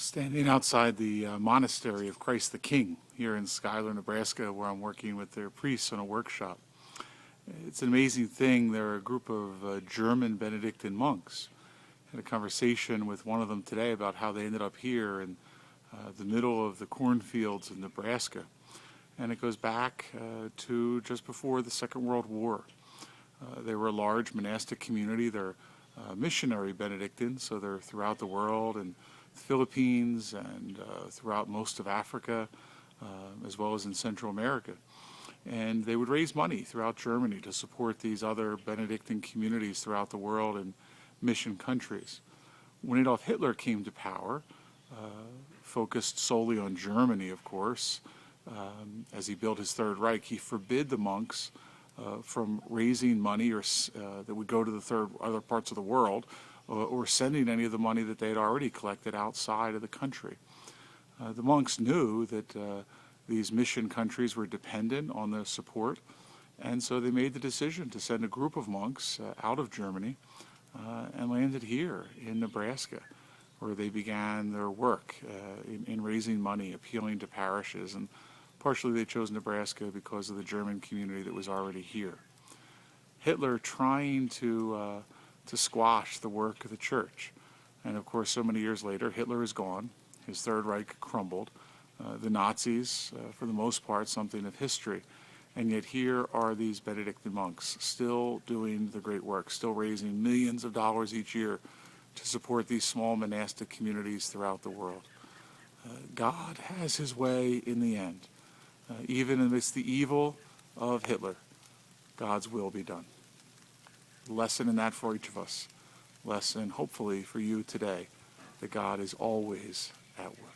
Standing outside the monastery of Christ the King here in Schuyler, Nebraska, where I'm working with their priests on a workshop. It's an amazing thing. They're a group of German Benedictine monks. I had a conversation with one of them today about how they ended up here in the middle of the cornfields of Nebraska. And it goes back to just before the Second World War. They were a large monastic community. They're missionary Benedictines, so they're throughout the world, and the Philippines and throughout most of Africa, as well as in Central America. And they would raise money throughout Germany to support these other Benedictine communities throughout the world and mission countries. When Adolf Hitler came to power, focused solely on Germany, of course, as he built his Third Reich, he forbid the monks from raising money that would go to the other parts of the world, or sending any of the money that they had already collected outside of the country. The monks knew that these mission countries were dependent on the support, and so they made the decision to send a group of monks out of Germany and landed here in Nebraska, where they began their work in raising money, appealing to parishes, and partially they chose Nebraska because of the German community that was already here. Hitler trying to squash the work of the church. And of course, so many years later, Hitler is gone. His Third Reich crumbled. The Nazis, for the most part, something of history. And yet here are these Benedictine monks still doing the great work, still raising millions of dollars each year to support these small monastic communities throughout the world. God has his way in the end. Even amidst the evil of Hitler, God's will be done. Lesson in that for each of us. Lesson, hopefully, for you today, that God is always at work.